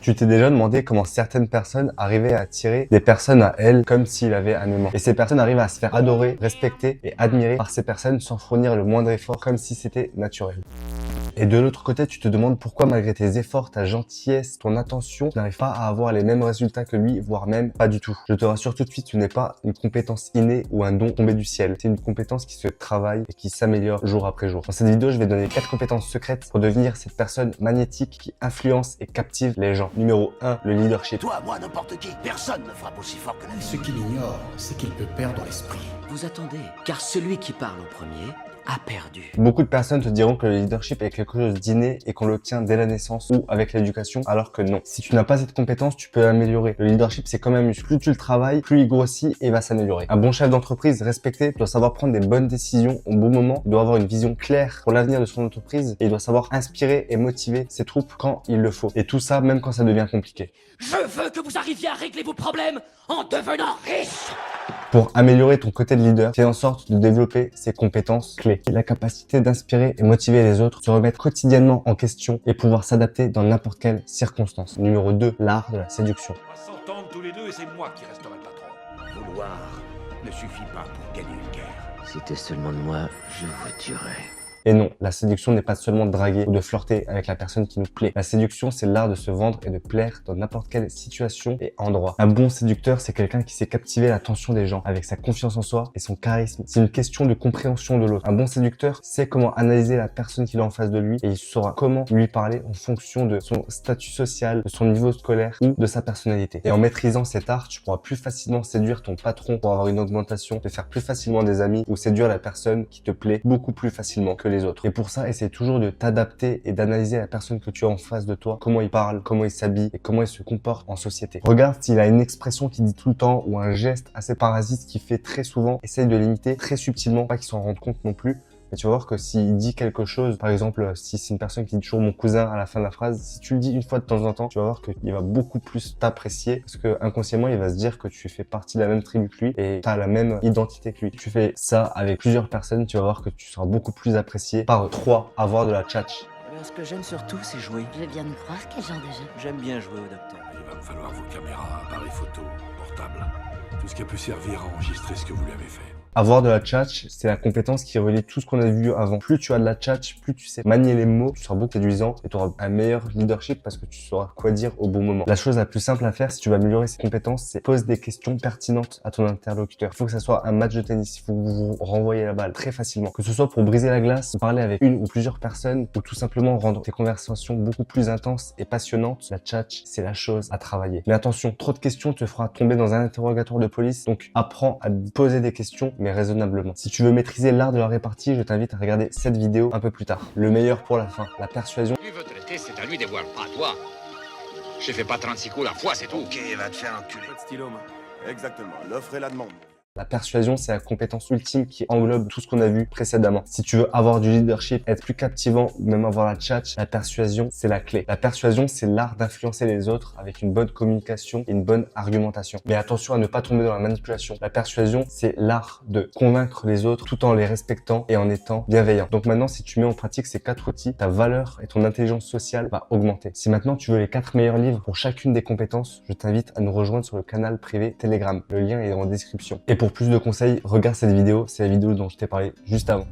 Tu t'es déjà demandé comment certaines personnes arrivaient à attirer des personnes à elles comme s'il avait un aimant. Et ces personnes arrivent à se faire adorer, respecter et admirer par ces personnes sans fournir le moindre effort, comme si c'était naturel. Et de l'autre côté, tu te demandes pourquoi malgré tes efforts, ta gentillesse, ton attention, tu n'arrives pas à avoir les mêmes résultats que lui, voire même pas du tout. Je te rassure tout de suite, tu n'es pas une compétence innée ou un don tombé du ciel. C'est une compétence qui se travaille et qui s'améliore jour après jour. Dans cette vidéo, je vais donner 4 compétences secrètes pour devenir cette personne magnétique qui influence et captive les gens. Numéro 1, le leadership. Toi, moi, n'importe qui, personne ne frappe aussi fort que la vie. Ce qu'il ignore, c'est qu'il peut perdre l'esprit. Vous attendez, car celui qui parle en premier a perdu. Beaucoup de personnes te diront que le leadership est quelque chose d'inné et qu'on l'obtient dès la naissance ou avec l'éducation, alors que non. Si tu n'as pas cette compétence, tu peux l'améliorer. Le leadership, c'est comme un muscle. Plus tu le travailles, plus il grossit et va s'améliorer. Un bon chef d'entreprise respecté doit savoir prendre des bonnes décisions au bon moment, il doit avoir une vision claire pour l'avenir de son entreprise et il doit savoir inspirer et motiver ses troupes quand il le faut. Et tout ça, même quand ça devient compliqué. Je veux que vous arriviez à régler vos problèmes en devenant riche. Pour améliorer ton côté de leader, fais en sorte de développer ses compétences clés. La capacité d'inspirer et motiver les autres, se remettre quotidiennement en question et pouvoir s'adapter dans n'importe quelle circonstance. Numéro 2, l'art de la séduction. On va s'entendre tous les deux et c'est moi qui resterai le patron. Vouloir ne suffit pas pour gagner une guerre. Si t'es seulement de moi, je vous tuerai. Et non, la séduction n'est pas seulement de draguer ou de flirter avec la personne qui nous plaît. La séduction, c'est l'art de se vendre et de plaire dans n'importe quelle situation et endroit. Un bon séducteur, c'est quelqu'un qui sait captiver l'attention des gens avec sa confiance en soi et son charisme. C'est une question de compréhension de l'autre. Un bon séducteur sait comment analyser la personne qu'il a en face de lui et il saura comment lui parler en fonction de son statut social, de son niveau scolaire ou de sa personnalité. Et en maîtrisant cet art, tu pourras plus facilement séduire ton patron pour avoir une augmentation, te faire plus facilement des amis ou séduire la personne qui te plaît beaucoup plus facilement que les autres. Et pour ça, essaie toujours de t'adapter et d'analyser la personne que tu as en face de toi, comment il parle, comment il s'habille et comment il se comporte en société. Regarde s'il a une expression qu'il dit tout le temps ou un geste assez parasite qu'il fait très souvent. Essaye de l'imiter très subtilement, pas qu'il s'en rende compte non plus. Mais tu vas voir que s'il dit quelque chose, par exemple, si c'est une personne qui dit toujours mon cousin à la fin de la phrase, si tu le dis une fois de temps en temps, tu vas voir qu'il va beaucoup plus t'apprécier parce que inconsciemment, il va se dire que tu fais partie de la même tribu que lui et tu as la même identité que lui. Tu fais ça avec plusieurs personnes, tu vas voir que tu seras beaucoup plus apprécié. Par 3, avoir de la tchatch. Eh bien, ce que j'aime surtout, c'est jouer. Je viens de croire quel genre de jeu. J'aime bien jouer au docteur. Il va me falloir vos caméras, appareils photo, portables. Tout ce qui a pu servir à enregistrer ce que vous lui avez fait. Avoir de la tchatch, c'est la compétence qui relie tout ce qu'on a vu avant. Plus tu as de la tchatch, plus tu sais manier les mots, tu seras beaucoup séduisant et tu auras un meilleur leadership parce que tu sauras quoi dire au bon moment. La chose la plus simple à faire si tu veux améliorer ces compétences, c'est pose des questions pertinentes à ton interlocuteur. Il faut que ça soit un match de tennis, il faut que vous renvoyez la balle très facilement. Que ce soit pour briser la glace, parler avec une ou plusieurs personnes ou tout simplement rendre tes conversations beaucoup plus intenses et passionnantes, la tchatch, c'est la chose à travailler. Mais attention, trop de questions te fera tomber dans un interrogatoire de police, donc apprends à poser des questions mais raisonnablement. Si tu veux maîtriser l'art de la répartie, je t'invite à regarder cette vidéo un peu plus tard. Le meilleur pour la fin, la persuasion. Tu veux traiter, c'est à lui de voir, pas à toi. Je fais pas 36 coups la fois, c'est tout. Ok, va te faire enculer. Pas de stylo, moi. Exactement, l'offre et la demande. La persuasion, c'est la compétence ultime qui englobe tout ce qu'on a vu précédemment. Si tu veux avoir du leadership, être plus captivant ou même avoir la tchatch, la persuasion, c'est la clé. La persuasion, c'est l'art d'influencer les autres avec une bonne communication et une bonne argumentation. Mais attention à ne pas tomber dans la manipulation. La persuasion, c'est l'art de convaincre les autres tout en les respectant et en étant bienveillant. Donc maintenant, si tu mets en pratique ces 4 outils, ta valeur et ton intelligence sociale va augmenter. Si maintenant tu veux les 4 meilleurs livres pour chacune des compétences, je t'invite à nous rejoindre sur le canal privé Telegram. Le lien est en description. Et pour plus de conseils, regarde cette vidéo, c'est la vidéo dont je t'ai parlé juste avant.